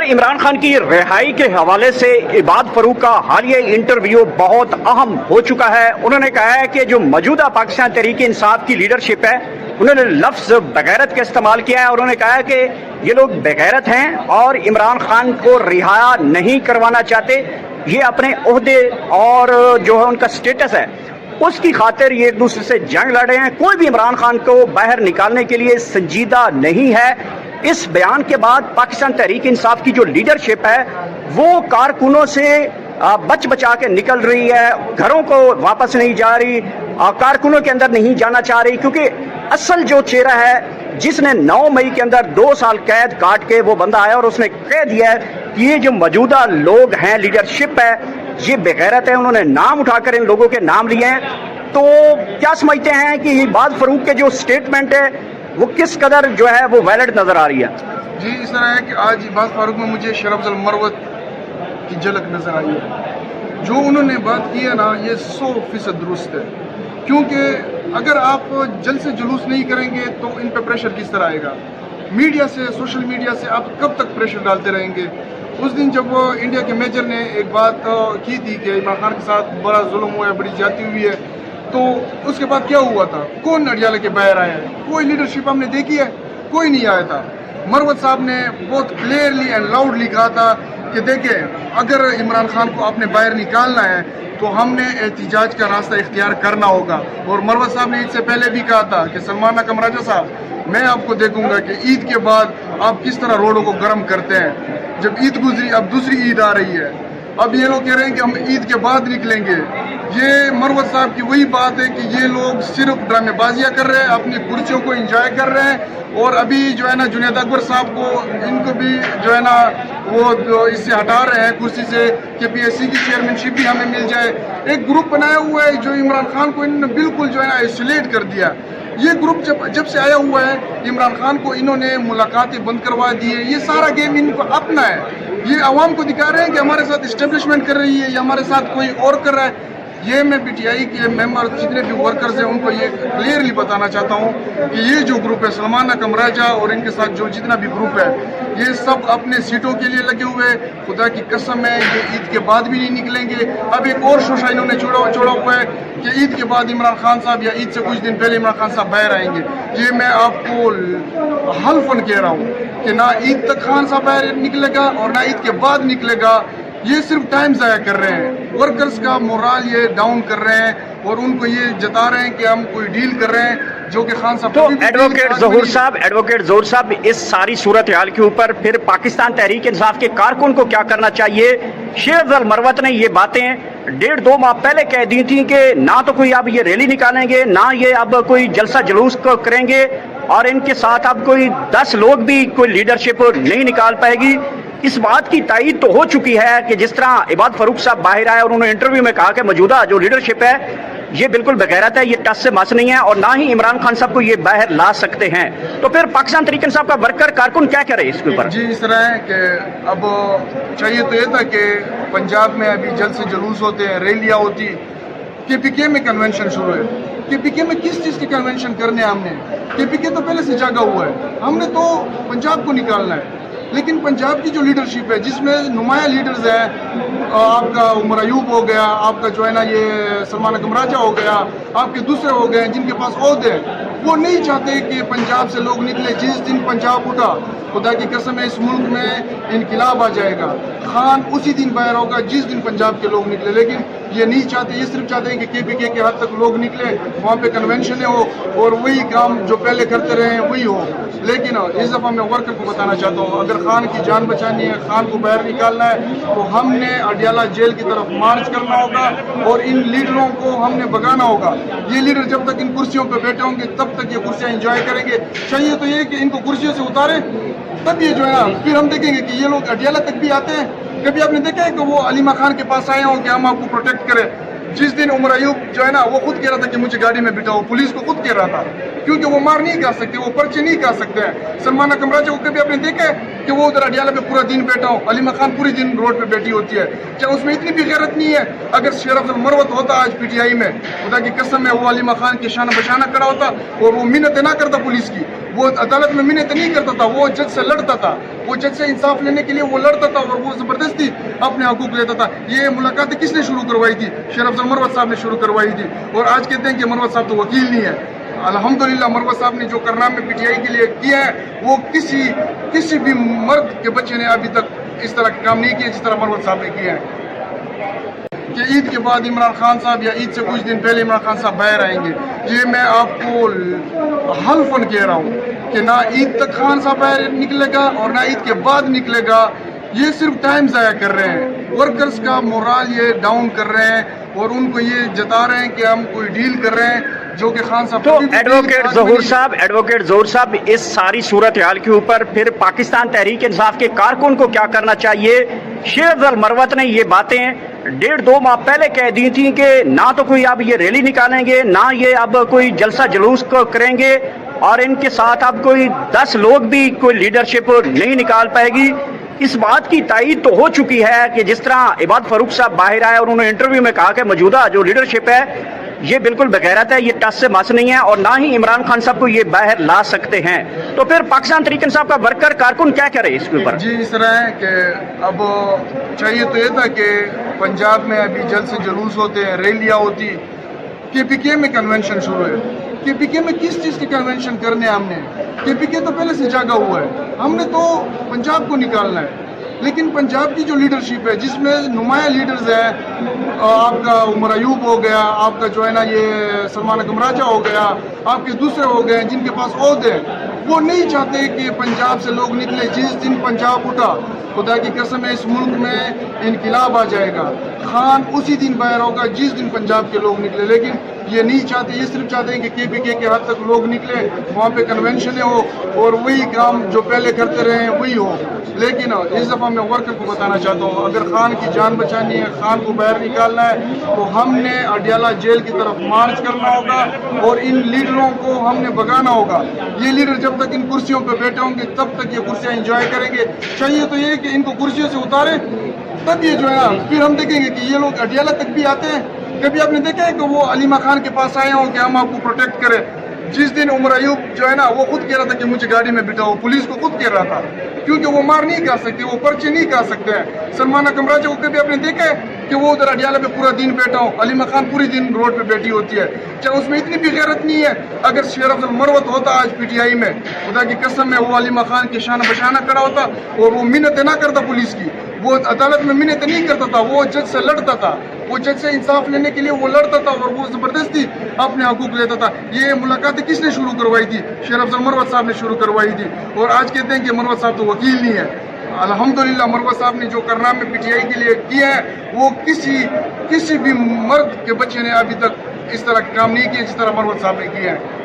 صدر عمران خان کی رہائی کے حوالے سے عباد فاروق کا حالیہ انٹرویو بہت اہم ہو چکا ہے۔ انہوں نے کہا ہے کہ جو موجودہ پاکستان تحریک انصاف کی لیڈرشپ ہے انہوں نے لفظ بغیرت کا استعمال کیا ہے، اور انہوں نے کہا ہے کہ یہ لوگ بغیرت ہیں اور عمران خان کو رہا نہیں کروانا چاہتے، یہ اپنے عہدے اور جو ہے ان کا سٹیٹس ہے اس کی خاطر یہ ایک دوسرے سے جنگ لڑ رہے ہیں۔ کوئی بھی عمران خان کو باہر نکالنے کے لیے سنجیدہ نہیں ہے۔ اس بیان کے بعد پاکستان تحریک انصاف کی جو لیڈرشپ ہے وہ کارکنوں سے بچ بچا کے نکل رہی ہے، گھروں کو واپس نہیں جا رہی، کارکنوں کے اندر نہیں جانا چاہ رہی، کیونکہ اصل جو چہرہ ہے جس نے 9 مئی کے اندر 2 سال قید کاٹ کے وہ بندہ آیا اور اس نے کہہ دیا ہے کہ یہ جو موجودہ لوگ ہیں لیڈرشپ ہے یہ بغیرت ہے، انہوں نے نام اٹھا کر ان لوگوں کے نام لیے ہیں۔ تو کیا سمجھتے ہیں کہ عباد فاروق کے جو سٹیٹمنٹ ہے وہ کس قدر جو ہے وہ ویلڈ نظر آ رہی ہے؟ جی اس طرح ہے کہ آج عباد فاروق میں مجھے شیر افضل مروت کی جھلک نظر آئی ہے۔ جو انہوں نے بات کی ہے نا یہ 100% درست ہے، کیونکہ اگر آپ جلد سے جلوس نہیں کریں گے تو ان پہ پریشر کس طرح آئے گا؟ میڈیا سے، سوشل میڈیا سے آپ کب تک پریشر ڈالتے رہیں گے؟ اس دن جب انڈیا کے میجر نے ایک بات کی تھی کہ عمران خان کے ساتھ بڑا ظلم ہوا ہے، بڑی زیادتی ہوئی ہے، تو اس کے بعد کیا ہوا تھا؟ کون اڈیالہ کے باہر آیا ہے؟ کوئی لیڈرشپ ہم نے دیکھی ہے؟ کوئی نہیں آیا تھا۔ مروت صاحب نے بہت کلیئرلی اینڈ لاؤڈلی کہا تھا کہ دیکھیں اگر عمران خان کو آپ نے باہر نکالنا ہے تو ہم نے احتجاج کا راستہ اختیار کرنا ہوگا۔ اور مروت صاحب نے عید سے پہلے بھی کہا تھا کہ سلمان اکرم راجہ صاحب میں آپ کو دیکھوں گا کہ عید کے بعد آپ کس طرح روڈوں کو گرم کرتے ہیں۔ جب عید گزری اب دوسری عید آ رہی ہے، اب یہ لوگ کہہ رہے ہیں کہ ہم عید کے بعد نکلیں گے۔ یہ مروت صاحب کی وہی بات ہے کہ یہ لوگ صرف ڈرامے بازیاں کر رہے ہیں، اپنی کرسیوں کو انجوائے کر رہے ہیں، اور ابھی جو ہے نا جنید اکبر صاحب کو ان کو بھی جو ہے نا وہ اس سے ہٹا رہے ہیں کرسی سے کہ پی ایس سی کی چیئرمین شپ بھی ہمیں مل جائے۔ ایک گروپ بنایا ہوا ہے جو عمران خان کو انہوں نے بالکل جو ہے نا آئسولیٹ کر دیا۔ یہ گروپ جب سے آیا ہوا ہے عمران خان کو انہوں نے ملاقاتیں بند کروا دی ہے۔ یہ سارا گیم ان کو اپنا ہے، یہ عوام کو دکھا رہے ہیں کہ ہمارے ساتھ اسٹیبلشمنٹ کر رہی ہے یا ہمارے ساتھ کوئی اور کر رہا ہے۔ یہ میں پی ٹی آئی کے ممبر جتنے بھی ورکرز ہیں ان کو یہ کلیئرلی بتانا چاہتا ہوں کہ یہ جو گروپ ہے سلمان اکرم راجہ اور ان کے ساتھ جو جتنا بھی گروپ ہے یہ سب اپنے سیٹوں کے لیے لگے ہوئے، خدا کی قسم ہے یہ عید کے بعد بھی نہیں نکلیں گے۔ اب ایک اور شوشہ انہوں نے چھوڑا ہوا ہے کہ عید کے بعد عمران خان صاحب یا عید سے کچھ دن پہلے عمران خان صاحب باہر آئیں گے۔ یہ میں آپ کو حلفاً کہہ رہا ہوں کہ نہ عید تک خان صاحب باہر نکلے گا اور نہ عید کے بعد نکلے گا۔ یہ صرف ٹائم ضائع کر رہے ہیں، ورکرز کا مورال یہ ڈاؤن کر رہے ہیں اور ان کو یہ جتا رہے ہیں کہ ہم کوئی ڈیل کر رہے ہیں جو کہ خان صاحب۔ تو ایڈوکیٹ ظہور صاحب اس ساری صورتحال کے اوپر پھر پاکستان تحریک انصاف کے کارکن کو کیا کرنا چاہیے؟ شیر افضل مروت نے یہ باتیں 1.5-2 ماہ پہلے کہہ دی تھیں کہ نہ تو کوئی اب یہ ریلی نکالیں گے، نہ یہ اب کوئی جلسہ جلوس کریں گے، اور ان کے ساتھ اب کوئی 10 لوگ بھی کوئی لیڈرشپ نہیں نکال پائے گی۔ اس بات کی تائید تو ہو چکی ہے کہ جس طرح عباد فاروق صاحب باہر آئے اور انہوں نے انٹرویو میں کہا کہ موجودہ جو لیڈرشپ ہے یہ بالکل بغیرت ہے، یہ ٹس سے مس نہیں ہے، اور نہ ہی عمران خان صاحب کو یہ باہر لا سکتے ہیں۔ تو پھر پاکستان تحریک انصاف کا ورکر کارکن کیا کرے اس کے اوپر؟ جی اس طرح ہے کہ اب چاہیے تو یہ تھا کہ پنجاب میں ابھی جلد سے جلوس ہوتے ہیں، ریلیاں ہوتی، کے پی کے میں کنونشن شروع ہے۔ کے پی کے میں کس چیز کی کنونشن کرنے ہم نے؟ کے پی کے تو پہلے سے جاگا ہوا ہے، ہم نے تو پنجاب کو نکالنا ہے۔ لیکن پنجاب کی جو لیڈرشپ ہے جس میں نمایاں لیڈرز ہیں، آپ کا عمر ایوب ہو گیا، آپ کا جو ہے نا یہ سلمان اکرم راجہ ہو گیا، آپ کے دوسرے ہو گئے جن کے پاس عہدے ہیں، وہ نہیں چاہتے کہ پنجاب سے لوگ نکلے۔ جس دن پنجاب اٹھا خدا کی قسم ہے اس ملک میں انقلاب آ جائے گا۔ خان اسی دن باہر ہوگا جس دن پنجاب کے لوگ نکلے، لیکن یہ نہیں چاہتے، یہ صرف چاہتے ہیں کہ کے پی کے حد تک لوگ نکلے، وہاں پہ کنونشنیں ہو اور وہی کام جو پہلے کرتے رہے ہیں وہی ہو۔ لیکن اس دفعہ میں ورکر کو بتانا چاہتا ہوں اگر خان کی جان بچانی ہے، خان کو باہر نکالنا ہے تو ہم نے اڈیالہ جیل کی طرف مارچ کرنا ہوگا اور ان لیڈروں کو ہم نے بگانا ہوگا۔ یہ لیڈر جب تک ان کرسیوں پہ بیٹھے ہوں گے تب تک یہ کرسیاں انجوائے کریں گے۔ چاہیے تو یہ کہ ان کو کرسیوں سے اتاریں، تب یہ جو ہے نا پھر ہم دیکھیں گے کہ یہ لوگ اڈیالہ تک بھی آتے ہیں۔ کبھی آپ نے دیکھا ہے کہ وہ علیمہ خان کے پاس آئے ہوں کہ ہم آپ کو پروٹیکٹ کریں؟ جس دن عمر ایوب جو ہے نا وہ خود کہہ رہا تھا کہ مجھے گاڑی میں بٹھاؤ، پولیس کو خود کہہ رہا تھا، کیونکہ وہ مار نہیں کر سکتے، وہ پرچے نہیں کر سکتے ہیں۔ سلمان اکرم راجہ کو کبھی آپ نے دیکھا ہے کہ وہ ادھر اڈیالہ پہ پورا دن بیٹھا ہو؟ علیمہ خان پوری دن روڈ پہ بیٹھی ہوتی ہے، کیا اس میں اتنی بھی غیرت نہیں ہے؟ اگر شیر افضل مروت ہوتا آج پی ٹی آئی میں، خدا کی قسم ہے وہ علیمہ خان کی شان بشانہ کھڑا ہوتا اور وہ منتیں نہ کرتا پولیس کی، وہ عدالت میں منت نہیں کرتا تھا, وہ جج سے لڑتا تھا, وہ جج سے انصاف لینے کے لیے وہ لڑتا تھا اور وہ زبردستی اپنے حقوق لیتا تھا. یہ ملاقاتیں کس نے شروع کروائی تھی؟ شیر افضل مروت صاحب نے شروع کروائی تھی. اور آج کہتے ہیں کہ مروت صاحب تو وکیل نہیں ہے. الحمدللہ مروت صاحب نے جو کارنامے پی ٹی آئی کے لیے کیا ہے وہ کسی بھی مرد کے بچے نے ابھی تک اس طرح کے کام نہیں کیے جس طرح مروت صاحب نے کیا ہے. کہ عید کے بعد عمران خان صاحب یا عید سے کچھ دن پہلے عمران خان صاحب باہر آئیں گے, یہ میں آپ کو حلفاً کہہ رہا ہوں کہ نہ عید تک خان صاحب باہر نکلے گا اور نہ عید کے بعد نکلے گا. یہ صرف ٹائم ضائع کر رہے ہیں, ورکرز کا مورال یہ ڈاؤن کر رہے ہیں اور ان کو یہ جتا رہے ہیں کہ ہم کوئی ڈیل کر رہے ہیں جو کہ خان صاحب. تو ایڈوکیٹ ظہور صاحب اس ساری صورتحال کے اوپر پھر پاکستان تحریک انصاف کے کارکن کو کیا کرنا چاہیے؟ شیر افضل مروت نے یہ باتیں 1.5-2 ماہ پہلے کہہ دی تھیں کہ نہ تو کوئی اب یہ ریلی نکالیں گے, نہ یہ اب کوئی جلسہ جلوس کریں گے, اور ان کے ساتھ اب کوئی 10 لوگ بھی کوئی لیڈرشپ نہیں نکال پائے گی. اس بات کی تائید تو ہو چکی ہے کہ جس طرح عباد فاروق صاحب باہر آئے اور انہوں نے انٹرویو میں کہا کہ موجودہ جو لیڈرشپ ہے یہ بالکل بغیرت ہے, یہ ٹس سے مس نہیں ہے اور نہ ہی عمران خان صاحب کو یہ باہر لا سکتے ہیں. تو پھر پاکستان تحریک انصاف کا ورکر کارکن کیا کرے اس کے اوپر؟ جی اس طرح ہے کہ اب چاہیے تو یہ تھا کہ پنجاب میں ابھی جلسے جلوس ہوتے ہیں, ریلیاں ہوتی, کے پی کے میں کنونشن شروع ہے. کے پی کے میں کس چیز کی کنونشن کرنے ہم نے؟ کے پی کے تو پہلے سے جاگا ہوا ہے, ہم نے تو پنجاب کو نکالنا ہے. لیکن پنجاب کی جو لیڈرشپ ہے جس میں نمایاں لیڈرز ہیں, آپ کا عمر ایوب ہو گیا, آپ کا جو ہے نا یہ سلمان اکرم راجہ ہو گیا, آپ کے دوسرے ہو گئے جن کے پاس عہدے ہیں, وہ نہیں چاہتے کہ پنجاب سے لوگ نکلے. جس دن پنجاب اٹھا خدا کی قسم ہے اس ملک میں انقلاب آ جائے گا. خان اسی دن باہر ہوگا جس دن پنجاب کے لوگ نکلے. لیکن یہ نہیں چاہتے, یہ صرف چاہتے ہیں کہ کے پی کے حد تک لوگ نکلے, وہاں پہ کنونشنیں ہو اور وہی کام جو پہلے کرتے رہے ہیں وہی ہو. لیکن اس دفعہ میں ورکر کو بتانا چاہتا ہوں, اگر خان کی جان بچانی ہے, خان کو باہر نکالنا ہے, تو ہم نے اڈیالہ جیل کی طرف مارچ کرنا ہوگا اور ان لیڈروں کو ہم نے بگانا ہوگا. یہ لیڈر جب تک ان کرسیوں پہ بیٹھے ہوں گے تب تک یہ کرسیاں انجوائے کریں گے. چاہیے تو یہ کہ ان کو کرسیوں سے اتاریں, تب یہ جو ہے نا پھر ہم دیکھیں گے کہ یہ لوگ اڈیالہ تک بھی آتے ہیں. کبھی آپ نے دیکھا ہے کہ وہ علیمہ خان کے پاس آئے ہوں کہ ہم آپ کو پروٹیکٹ کریں؟ جس دن عمر ایوب جو ہے نا وہ خود کہہ رہا تھا کہ مجھے گاڑی میں بٹھاؤ, پولیس کو خود کہہ رہا تھا, کیونکہ وہ مار نہیں کر سکتے, وہ پرچے نہیں کر سکتے ہیں. سلمان اکرم راجہ کو کبھی آپ نے دیکھا ہے کہ وہ ادھر اڈیالہ پہ پورا دن بیٹھا ہوں؟ علیمہ خان پوری دن روڈ پہ بیٹھی ہوتی ہے. چاہے اس میں اتنی بھی غیرت نہیں ہے. اگر شیر افضل مروت ہوتا آج پی ٹی آئی میں, خدا کی قسم ہے وہ علیمہ خان کے شانہ بشانہ کھڑا ہوتا اور وہ منتیں نہ کرتا پولیس کی, وہ عدالت میں منتیں نہیں کرتا تھا, وہ جج سے لڑتا تھا, وہ جج سے انصاف لینے کے لیے وہ لڑتا تھا اور وہ زبردستی اپنے حقوق لیتا تھا. یہ ملاقاتیں کس نے شروع کروائی تھی؟ شیر افضل مروت صاحب نے شروع کروائی تھی. اور آج کہتے ہیں کہ مروت صاحب تو وکیل نہیں ہے. الحمدللہ مروت صاحب نے جو کارنامے پی ٹی آئی کے لیے کیا ہے وہ کسی بھی مرد کے بچے نے ابھی تک اس طرح کے کام نہیں کیے جس طرح مروت صاحب نے کیا ہے.